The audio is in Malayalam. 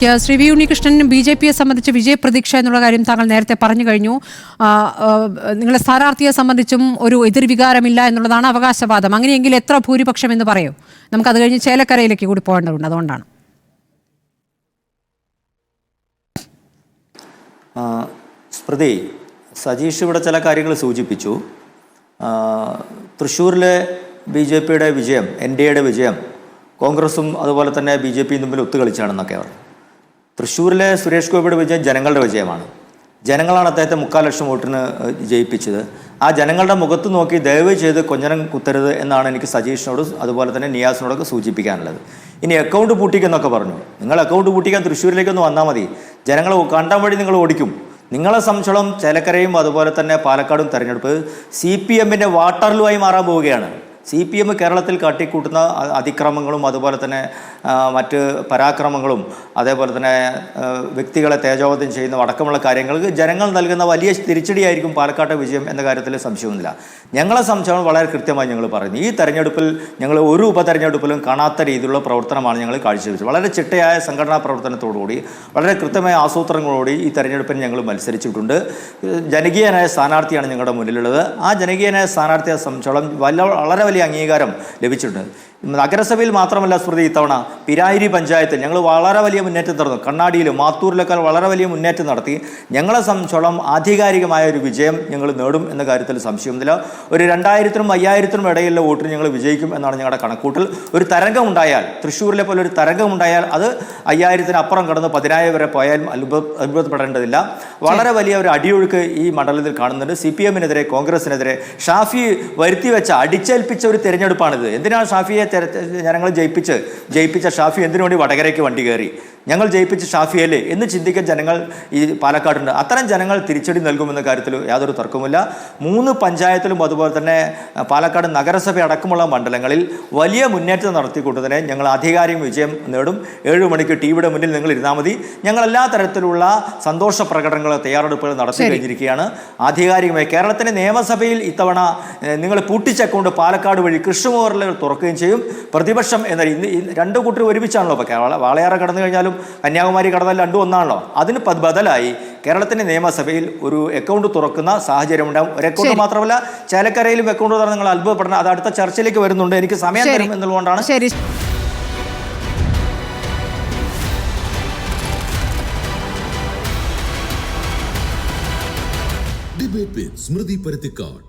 ശ്രീ വി ഉണ്ണികൃഷ്ണൻ ബി.ജെ.പിയെ സംബന്ധിച്ച് വിജയപ്രതീക്ഷ എന്നുള്ള കാര്യം താങ്കൾ നേരത്തെ പറഞ്ഞു കഴിഞ്ഞു. നിങ്ങളുടെ സ്ഥാനാർത്ഥിയെ സംബന്ധിച്ചും ഒരു എതിർവികാരമില്ല എന്നുള്ളതാണ് അവകാശവാദം. അങ്ങനെയെങ്കിൽ എത്ര ഭൂരിപക്ഷം എന്ന് പറയൂ? നമുക്കത് കഴിഞ്ഞ് ചേലക്കരയിലേക്ക് കൂടി പോകേണ്ടതുണ്ട്. അതുകൊണ്ടാണ്. സ്മൃതി, സജീഷ് ഇവിടെ ചില കാര്യങ്ങൾ സൂചിപ്പിച്ചു. തൃശ്ശൂരിലെ ബി.ജെ.പിയുടെ വിജയം, എൻ.ഡി.എയുടെ വിജയം കോൺഗ്രസും അതുപോലെ തന്നെ ബി.ജെ.പിയും തമ്മിൽ ഒത്തുകളിച്ചാണെന്നൊക്കെ അവർ. തൃശ്ശൂരിലെ സുരേഷ് ഗോപിയുടെ വിജയം ജനങ്ങളുടെ വിജയമാണ്. ജനങ്ങളാണ് അദ്ദേഹത്തെ 3,00,000 വോട്ടിന് ജയിപ്പിച്ചത്. ആ ജനങ്ങളുടെ മുഖത്ത് നോക്കി ദയവ് ചെയ്ത് കൊഞ്ഞനം കുത്തരുത് എന്നാണ് എനിക്ക് സജീഷിനോട് അതുപോലെ തന്നെ നിയാസിനോടൊക്കെ സൂചിപ്പിക്കാനുള്ളത്. ഇനി അക്കൗണ്ട് പൂട്ടിക്കെന്നൊക്കെ പറഞ്ഞു. നിങ്ങൾ അക്കൗണ്ട് പൂട്ടിക്കാൻ തൃശ്ശൂരിലേക്കൊന്ന് വന്നാൽ മതി. ജനങ്ങൾ കണ്ടാൻ വഴി നിങ്ങൾ ഓടിക്കും. നിങ്ങളെ സംബന്ധിച്ചോളം ചേലക്കരയും അതുപോലെ തന്നെ പാലക്കാടും തെരഞ്ഞെടുപ്പ് CPM-ൻ്റെ വാട്ടർലുവായി മാറാൻ പോവുകയാണ്. CPM കേരളത്തിൽ കാട്ടിക്കൂട്ടുന്ന അതിക്രമങ്ങളും അതുപോലെ തന്നെ മറ്റ് പരാക്രമങ്ങളും അതേപോലെ തന്നെ വ്യക്തികളെ തേജോവധം ചെയ്യുന്ന അടക്കമുള്ള കാര്യങ്ങൾക്ക് ജനങ്ങൾ നൽകുന്ന വലിയ തിരിച്ചടിയായിരിക്കും പാലക്കാട്ടെ വിജയം എന്ന കാര്യത്തിൽ സംശയമൊന്നുമില്ല. ഞങ്ങളെ സംബന്ധിച്ചോളം വളരെ കൃത്യമായി ഞങ്ങൾ പറയുന്നു, ഈ തെരഞ്ഞെടുപ്പിൽ ഞങ്ങൾ ഒരു ഉപതെരഞ്ഞെടുപ്പിലും കാണാത്ത രീതിയിലുള്ള പ്രവർത്തനമാണ് ഞങ്ങൾ കാഴ്ചവെച്ചത്. വളരെ ചിട്ടയായ സംഘടനാ പ്രവർത്തനത്തോടുകൂടി വളരെ കൃത്യമായ ആസൂത്രണങ്ങളോടുകൂടി ഈ തെരഞ്ഞെടുപ്പിന് ഞങ്ങൾ മത്സരിച്ചിട്ടുണ്ട്. ജനകീയനായ സ്ഥാനാർത്ഥിയാണ് ഞങ്ങളുടെ മുന്നിലുള്ളത്. ആ ജനകീയനായ സ്ഥാനാർത്ഥിയെ സംബന്ധിച്ചോളം വളരെ വലിയ അംഗീകാരം ലഭിച്ചിട്ടുണ്ട്. നഗരസഭയിൽ മാത്രമല്ല സ്മൃതി, ഇത്തവണ പിരായിരി പഞ്ചായത്തിൽ ഞങ്ങൾ വളരെ വലിയ മുന്നേറ്റം നടന്നു. കണ്ണാടിയിലും മാത്തൂരിലൊക്കെ വളരെ വലിയ മുന്നേറ്റം നടത്തി. ഞങ്ങളെ സംബന്ധിച്ചോളം ആധികാരികമായ ഒരു വിജയം ഞങ്ങൾ നേടും എന്ന കാര്യത്തിൽ സംശയമൊന്നുമില്ല. ഒരു 2,000-നും 5,000-നും ഇടയിലുള്ള വോട്ടിന് ഞങ്ങൾ വിജയിക്കും എന്നാണ് ഞങ്ങളുടെ കണക്കൂട്ടൽ. ഒരു തരംഗം ഉണ്ടായാൽ, തൃശ്ശൂരിലെ പോലെ ഒരു തരംഗം ഉണ്ടായാൽ അത് 5,000-ന് അപ്പുറം കടന്ന് 10,000 വരെ പോയാലും അത്ഭുതപ്പെടേണ്ടതില്ല. വളരെ വലിയ ഒരു അടിയൊഴുക്ക് ഈ മണ്ഡലത്തിൽ കാണുന്നുണ്ട്. CPM-നെതിരെ കോൺഗ്രസിനെതിരെ ഷാഫി വരുത്തിവെച്ച അടിച്ചേൽപ്പിച്ച ഒരു തിരഞ്ഞെടുപ്പാണിത്. എന്തിനാണ് ഷാഫിയെ ജനങ്ങൾ ജയിപ്പിച്ച ഷാഫി എന്തിനു വേണ്ടി വടകരയ്ക്ക് വണ്ടി കയറി? ഞങ്ങൾ ജയിപ്പിച്ച ഷാഫിയല്ലേ എന്ന് ചിന്തിക്കാൻ ജനങ്ങൾ ഈ പാലക്കാടുണ്ട്. അത്തരം ജനങ്ങൾ തിരിച്ചടി നൽകുമെന്ന കാര്യത്തിൽ യാതൊരു തർക്കവുമില്ല. 3 പഞ്ചായത്തിലും അതുപോലെ തന്നെ പാലക്കാട് നഗരസഭ അടക്കമുള്ള മണ്ഡലങ്ങളിൽ വലിയ മുന്നേറ്റം നടത്തിക്കൊണ്ട് തന്നെ ഞങ്ങൾ ആധികാരിക വിജയം നേടും. 7 മണിക്ക് ടിവിയുടെ മുന്നിൽ നിങ്ങൾ ഇരുന്നാൽ മതി. ഞങ്ങൾ എല്ലാ തരത്തിലുള്ള സന്തോഷ പ്രകടനങ്ങൾ തയ്യാറെടുപ്പുകൾ നടത്തി കഴിഞ്ഞിരിക്കുകയാണ്. ആധികാരികമായി കേരളത്തിൻ്റെ നിയമസഭയിൽ ഇത്തവണ നിങ്ങൾ പൂട്ടിച്ച അക്കൗണ്ട് പാലക്കാട് വഴി കൃഷ്ണമോഹറിൽ തുറക്കുകയും ചെയ്യും. പ്രതിപക്ഷം എന്ന രണ്ട് കൂട്ടർ ഒരുമിച്ചാണല്ലോ. ഇപ്പോൾ വാളയാറ് കടന്നു കഴിഞ്ഞാലും കന്യാകുമാരി കടന്നാൽ രണ്ടും ഒന്നാണല്ലോ. അതിന് ബദലായി കേരളത്തിൻ്റെ നിയമസഭയിൽ ഒരു അക്കൗണ്ട് തുറക്കുന്ന സാഹചര്യം ഉണ്ടാവും. ഒരു അക്കൗണ്ട് മാത്രമല്ല, ചേലക്കരയിലും അക്കൗണ്ട് തുറന്ന് നിങ്ങൾ അത്ഭുതപ്പെടണം. അത് അടുത്ത ചർച്ചയിലേക്ക് വരുന്നുണ്ട്. എനിക്ക് സമയം തരും എന്നുള്ളതുകൊണ്ടാണ്. ഡിബേറ്റ് വിത്ത് സ്മൃതി പരുത്തിക്കാട്.